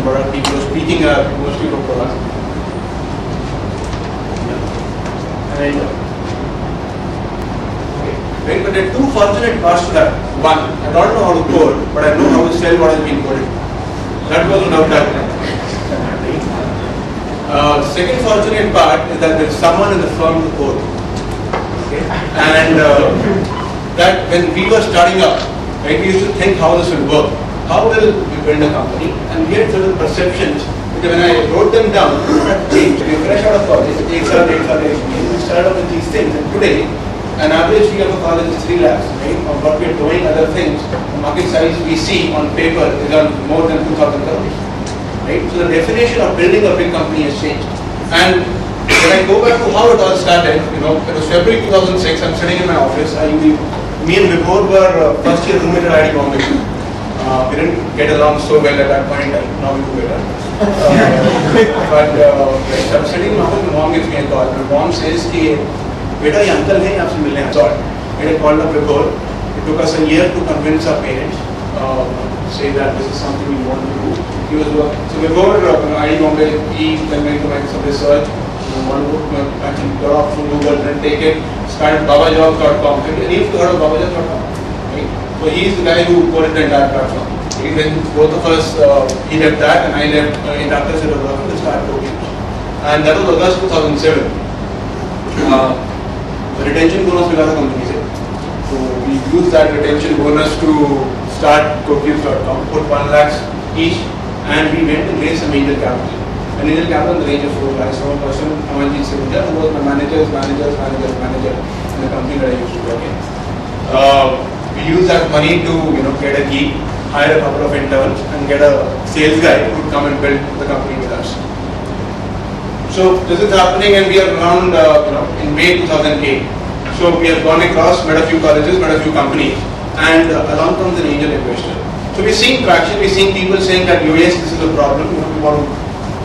from product people who are speaking mostly from product. And right, but there are two fortunate parts to that. One, I don't know how to code, but I know how to sell what has been coded. That was without that. Second fortunate part is that there is someone in the firm to code. Okay? And that when we were starting up, right, we used to think how this will work. How will we build a company? And we had certain perceptions. Because when I wrote them down, that changed. We were fresh out of college, it takes our experience. We started off with these things. And today, an average fee of a college is 3 lakhs, right? Of what we are doing, other things, the market size we see on paper is on more than 2,000 crores, right? So the definition of building a big company has changed. And when I go back to how it all started, it was February 2006. I'm sitting in my office. Me and Vibhor were first year roommate at IIT Bombay. We didn't get along so well at that point. Now we do better. But I'm sitting in my office. My mom gives me a call. My mom says, "Beta, ye uncle hai, aapse milne aaya." I called up Vibhor. It took us a year to convince our parents, say that this is something we want to do. So Vibhor, IIT Bombay, he then went to make some research. One book, actually got off from Google, didn't take it, started babajobs.com. And you've heard of babajobs.com, right? So he's the guy who coded the entire platform. Then both of us, he left that and I left after set of work to start coding. And that was August 2007. The retention bonus we got the company said. So we used that retention bonus to start codecubes.com, put 1 lakh each, and we went and raised some angel capital. An angel capital in the range of 4 lakhs from a person, Amanjit Singh, who was my manager in the company that I used to work in. We used that money to get a key, hire a couple of interns, and get a sales guy who would come and build the company with us. So this is happening, and we are around in May 2008. So we have gone across, met a few colleges, met a few companies, and along comes an angel investor. So we're seeing traction, we're seeing people saying that yes, this is a problem. We want to,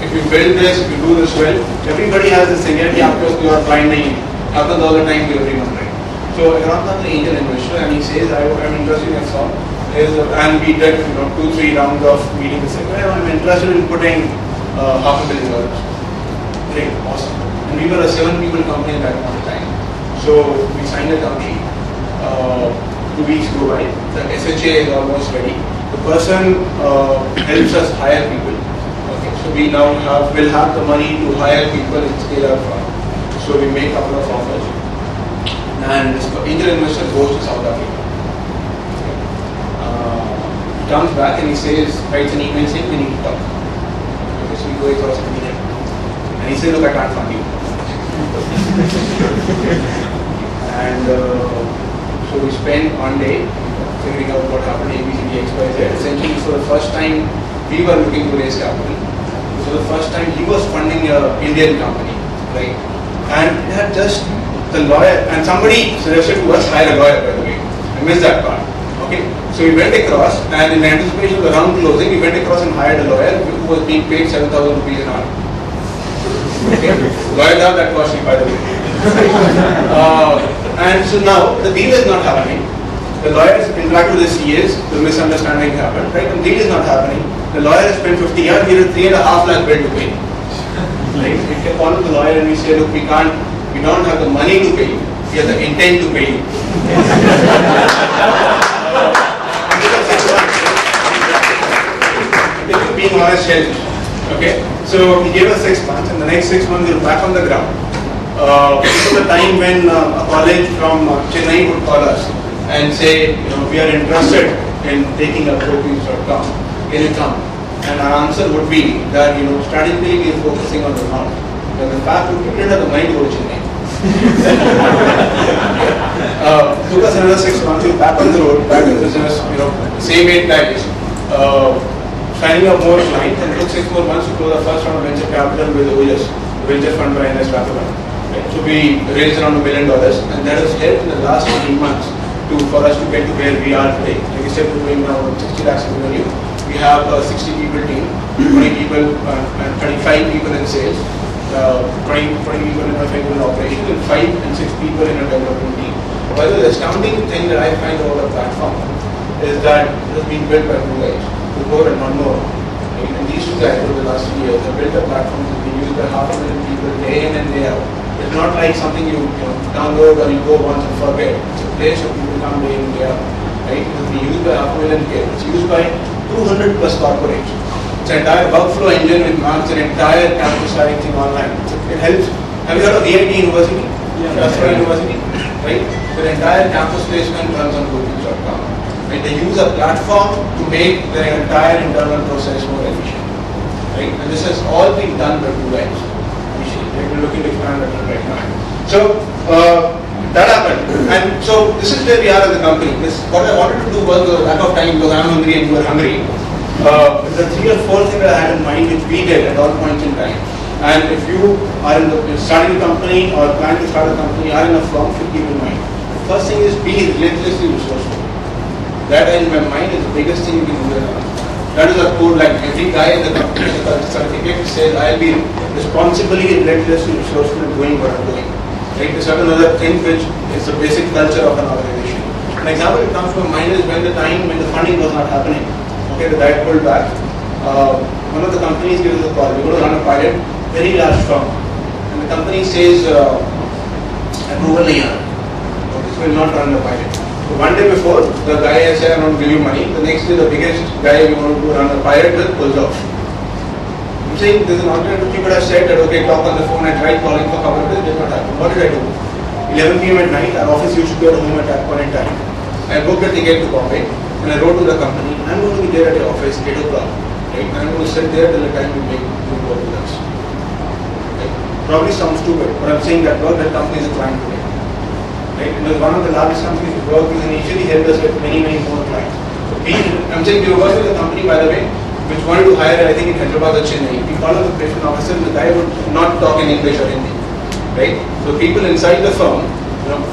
if you build this, if you do this well, everybody has this thing. You are blind, happens all the time to everyone, right? So along comes an angel investor, and he says, I'm interested in your firm. And we did 2-3 rounds of meetings. He said, I'm interested in putting $500 million. Great, awesome. And we were a 7-people company at that point of time. So we signed a company. 2 weeks go by. The SHA is almost ready. The person helps us hire people. Okay, so we now will have the money to hire people and scale our firm. So we make a couple of offers. And this angel investor goes to South Africa. He comes back and he says, writes an email saying we need to talk. Okay, so we go across and meet him. And he says, look, I can't fund you. And so we spent 1 day figuring out what happened, ABCD, XYZ. Essentially, for the first time, we were looking to raise capital. For the first time, he was funding an Indian company, right? And it had just the lawyer, and somebody suggested to us hire a lawyer, by the way. I missed that part. Okay, so we went across, and in anticipation of the round closing, we went across and hired a lawyer who was being paid 7,000 rupees an hour. Okay, lawyers are that costly, by the way. And so now the deal is not happening. The lawyers interact with the CAs, the misunderstanding happened, right? The deal is not happening. The lawyer has spent 50 years, he has 3.5 lakh bill to pay. Right? We can call the lawyer and we say, look, we don't have the money to pay you, we have the intent to pay you. Being honest helps. Okay, so he gave us 6 months, and the next 6 months we were back on the ground. This was the time when a college from Chennai would call us and say, we are interested in taking up codecubes.com. Can you come? And our answer would be that strategically we are focusing on the ground. But in fact, we didn't have the money to go to Chennai. Took us another 6 months. We were back on the road, back in business. Same 8 guys. Signing up more clients, and it took 6 more months to close our first round of venture capital with OJS, venture fund by NS Rathiband. Right? So we raised around $1 million, and that has helped in the last 18 months for us to get to where we are today. Like I said, we're doing now 60 lakhs in revenue. We have a 60 people team, 20 people and 35 people in sales, 20 people in operations, and 5 and 6 people in a development team. But the astounding thing that I find about the platform is that it has been built by 2 guys. Before and one more. Right? And these two guys over the last 3 years have built a platform that's been used by 500,000 people day in and day out. It's not like something you download or you go once and forget. It's a place where people come day in and day out. Right? It's been used by 500,000 kids. It's used by 200 plus corporates. It's an entire workflow engine which marks an entire campus hiring thing online. It helps. Have you heard of VIT University? Yeah. University? Right? The entire campus placement runs on Google.com. Right? They use a platform to make their entire internal process more efficient. Right? And this has all been done by 2 guys. We're looking to expand that right now. So that happened. And so this is where we are as a company. What I wanted to do was the lack of time because I'm hungry and you are hungry. The 3 or 4 things that I had in mind which we did at all points in time. And if you are starting a company or plan to start a company, are in a firm, should keep in mind. The first thing is be relentlessly resourceful. That in my mind is the biggest thing you can do in life. That is our core line. Every guy in the company has a certificate says I'll be responsibly and relentlessly resourceful in doing what I'm doing. Right? There's certain other things which is the basic culture of an organization. An example that comes to my mind is when the funding was not happening. Okay, the guy pulled back. One of the companies gives us a call. We're going to run a pilot, very large firm. And the company says, approval nahi aaya. This will not run the pilot. So one day before, the guy has said, I'm going to give you money. The next day, the biggest guy we want to run a pilot with pulls off. I'm saying there's an alternative. You could have said that, okay, talk on the phone, I tried calling for cover, this did not happen. What did I do? 11 p.m. at night, our office used to be at home at that point in time. I booked a ticket to Bombay. And I wrote to the company, I'm going to be there at your office 8 o'clock. Right? And I'm going to sit there till the time you work with us. Right? Probably sounds stupid, but I'm saying that work that companies are trying to do. Right? And it was one of the largest companies we worked with and initially helped us with many, many more clients. So I'm saying we were working with a company, by the way, which wanted to hire, I think, in Hyderabad or Chennai. We called up the patient officer and the guy would not talk in English or Hindi. Right? So people inside the firm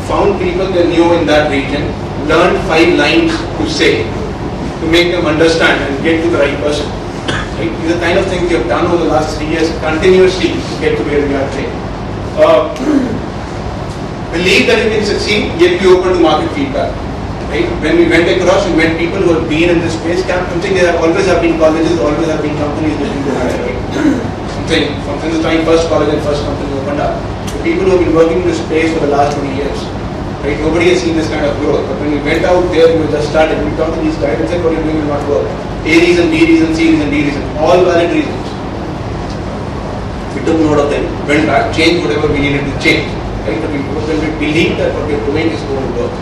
found people they knew in that region, learned 5 lines to say to make them understand and get to the right person. Right? These are the kind of things we have done over the last 3 years continuously to get to where we are today. Believe that you can succeed, yet be open to market feedback. Right? When we went across, we met people who have been in this space. I'm saying there always have been colleges, always have been companies looking to hire. Right? I'm saying from the time first college and first company opened up, the people who have been working in this space for the last 20 years. Right? Nobody has seen this kind of growth. But when we went out there, we were just started. We talked to these guys and said, what you're doing will not work. A reason, B reason, C reason, D reason. All valid reasons. We took note of them, went back, changed whatever we needed to change. Right? But we believe that what we're doing is going to work.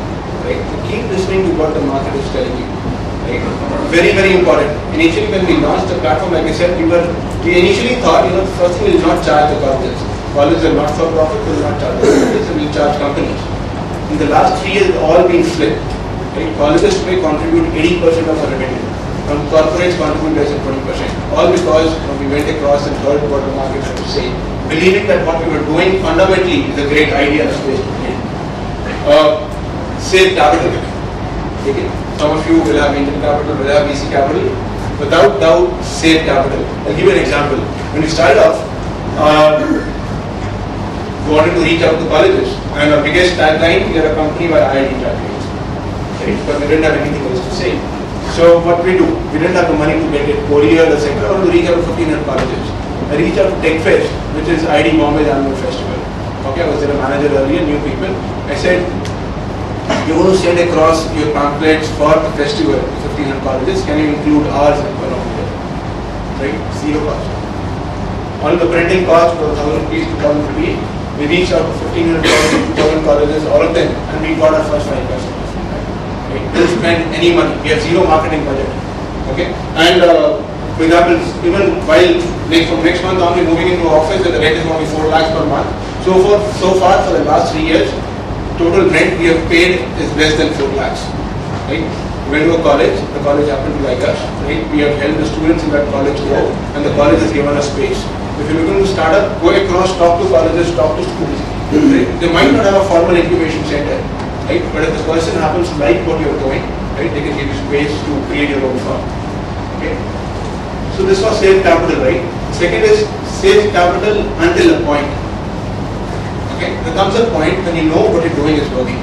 Right? So keep listening to what the market is telling you. Right? Very, very important. Initially, when we launched the platform, like I said, we initially thought, the first thing we will not charge the colleges. Colleges are not for profit, we will not charge the colleges, we will charge companies. In the last 3 years, it's all been flipped. Right? Colleges may contribute 80% of our revenue. Corporates contribute less than 20%. All because we went across and heard what the market had to say, believing that what we were doing fundamentally is a great idea and a space to be in. Save capital. Okay. Some of you will have angel capital, will have VC capital. Without doubt, save capital. I'll give you an example. When we started off, we wanted to reach out to colleges, and our biggest tagline, we are a company by IIT graduates. Right? But we didn't have anything else to say. So what we do, we didn't have the money to get it Korea, etc. I wanted to reach out to 1,500 colleges. I reached out to TechFest, which is IIT Bombay's annual festival. Okay, I was there a manager earlier, new people. I said, you want to send across your pamphlets for the festival to 1,500 colleges, can you include ours along there? Right? Zero cost. All the printing cost was 1,000 rupees, 2,000 rupees. We reached out to 1,500 colleges, 2,000 colleges, all of them, and we got our first 5 customers. Right? We didn't spend any money. We have zero marketing budget. Okay? And for example, even while from next month on, we're moving into office where the rent is only 4 lakhs per month. So far for the last 3 years, total rent we have paid is less than 4 lakhs. Right? We went to a college, the college happened to like us. Right? We have helped the students in that college grow, and the college has given us space. If you're looking to start up, go across, talk to colleges, talk to schools. Right? They might not have a formal incubation center, right? But if the person happens to like what you're doing, right, they can give you space to create your own firm. Okay? So this was save capital, right? Second is save capital until a point. Okay? There comes a point when you know what you're doing is working.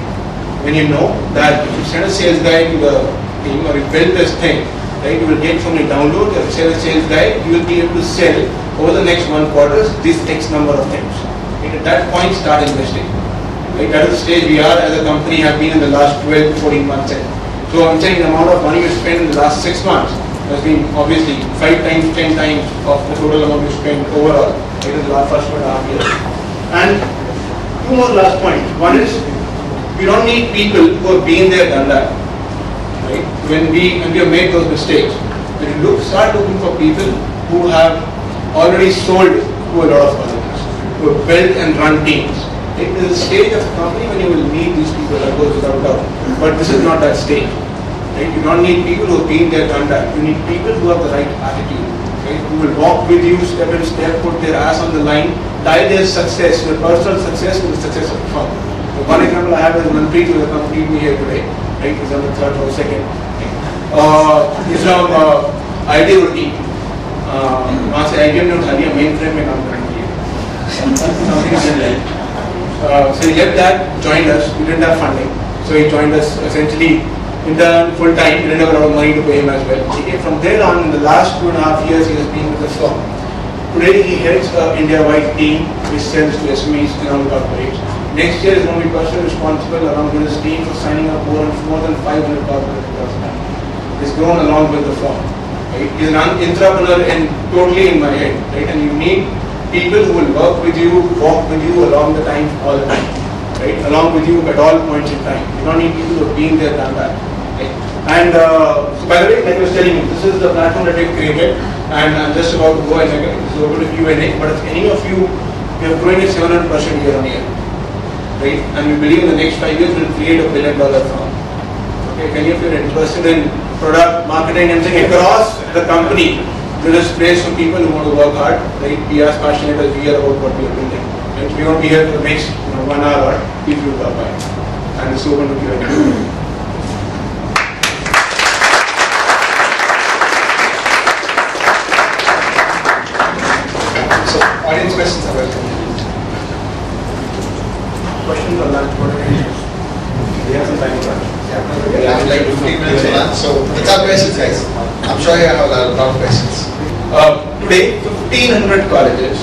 When you know that if you send a sales guy to the team or you build this thing right? You will get so many downloads. As a sales guy, you will be able to sell over the next 1 quarter this X number of things. Right? At that point, start investing. Right? That is the stage we are as a company have been in the last 12 to 14 months. So I'm saying the amount of money we spent in the last 6 months has been obviously 5 times, 10 times of the total amount we spent overall in the last first 1.5 years. And 2 more last points. One is we don't need people who have been there, done that. Right? When we have made those mistakes, when you start looking for people who have already sold to a lot of colleges, who have built and run teams. Right? There is a stage of the company when you will need these people, that goes without doubt. But this is not that stage. Right? You don't need people who have been there, done that. You need people who have the right attitude. Right? Who will walk with you step by step, put their ass on the line, tie their success, their personal success with the success of the firm. So one example I have is Harpreet, who accompanied me here today. Right? He's on the third or second. He's from IT routine. वहाँ से IBM ने उठा लिया, mainframe में काम करने के लिए. So he left that, joined us. We didn't have funding, so he joined us essentially intern full time. We didn't have a lot of money to pay him as well. Okay. From there on, in the last 2.5 years, he has been with the firm. Today he heads an India-wide team which sells to SMEs and all corporates. Next year is going to be personally responsible along with his team for signing up more than 500 corporates across the country. He's grown along with the firm. Right? He's an entrepreneur totally in my head. Right? And you need people who will work with you, walk with you along the time, all the time. Right? Along with you at all points in time. You don't need people who have been there, done that. Right? And so by the way, like I was telling you, this is the platform that we've created, and I'm just about to go and this is over to Q&A. But if any of you, we are growing at 700% year on year. Right? And we believe in the next 5 years we'll create a $1 billion firm. Okay, if any of you are interested in product marketing and things across the company, there is place for people who want to work hard. Right? Be as passionate as we are about what we are building. Right? We won't be here for the next 1 hour if you come by. And it's open to Q&A. Audience questions are welcome. Questions on lunch? We have some time for lunch. Yeah, I would like 15 minutes for lunch. So, what's our questions, guys? I'm sure you have a lot of questions. Today, 1,500 colleges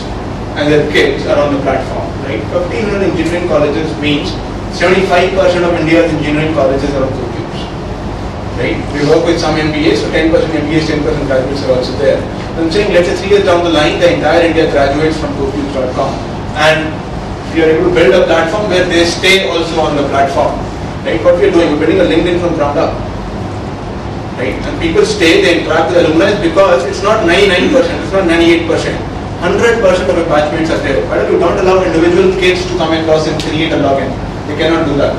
and their kids are on the platform. Right? 1,500 engineering colleges means 75% of India's engineering colleges are on CodeCubes. Right? We work with some MBAs, so 10% MBAs, 10% graduates are also there. I'm saying, let's say 3 years down the line, the entire India graduates from CodeCubes.com, and we are able to build a platform where they stay also on the platform. Right? What we are doing, we're building a LinkedIn from ground up. Right? And people stay, they interact with alumni because it's not 99%, it's not 98%. 100% of the batchmates are there. Why don't you don't allow individual kids to come across and create a login? They cannot do that.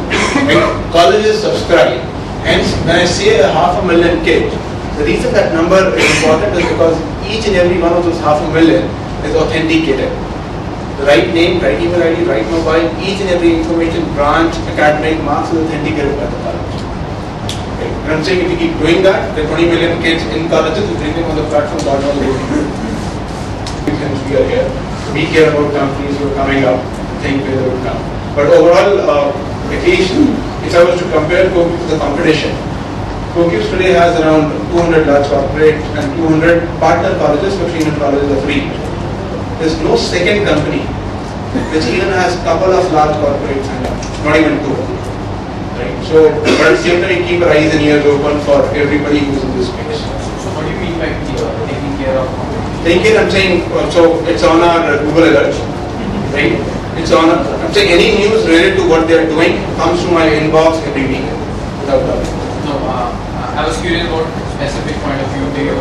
Right? Colleges subscribe. Hence, when I say 500,000 kids, the reason that number is important is because each and every one of those 500,000 is authenticated. The right name, right email ID, right mobile, each and every information, branch, academic, marks is authenticated by the college. Okay. And I'm saying if you keep doing that, the 20 million kids in colleges, if they on the platform, God knows what to do. Since we are here, we care about companies who are coming up, think where they would come. But overall, at least if I was to compare CodeCubes to the competition, CodeCubes today has around 200 large corporate and 200 partner colleges, 1,500 colleges are free. There's no second company which even has a couple of large corporates and not even 2. Right? So, but at the same time, we keep our eyes and ears open for everybody who's in this space. So what do you mean by taking care of competition? Taking care, I'm saying, so it's on our Google alerts, right? It's on, I'm saying any news related to what they're doing comes to my inbox every week, without doubt. No, I was curious about specific point of view. Do you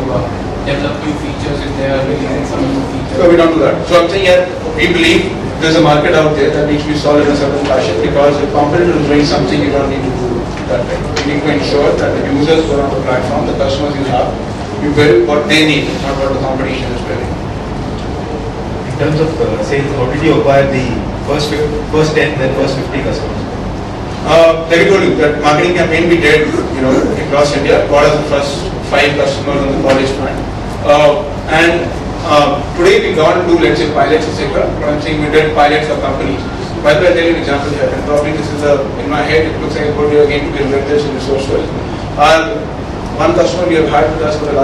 develop new features if they are releasing some new features? So we don't do that. So I'm saying here, we believe there's a market out there that needs to be solved in a certain fashion, because if competitor is doing something, you don't need to do that. Right? You need to ensure that the users who are on the platform, the customers you have, you build what they need, not what the competition is building. In terms of sales, how did you acquire the first 10, then first 50 customers? Like I told you, that marketing campaign we did, across India, got us the first 5 customers on the college front. Today we don't do, let's say, pilots, etc. But I'm saying we did pilots of companies. By the way, I'll tell you an example here, and probably this is in my head, it looks like a good way again to be relentless and resourceful. one customer we have had with us for the last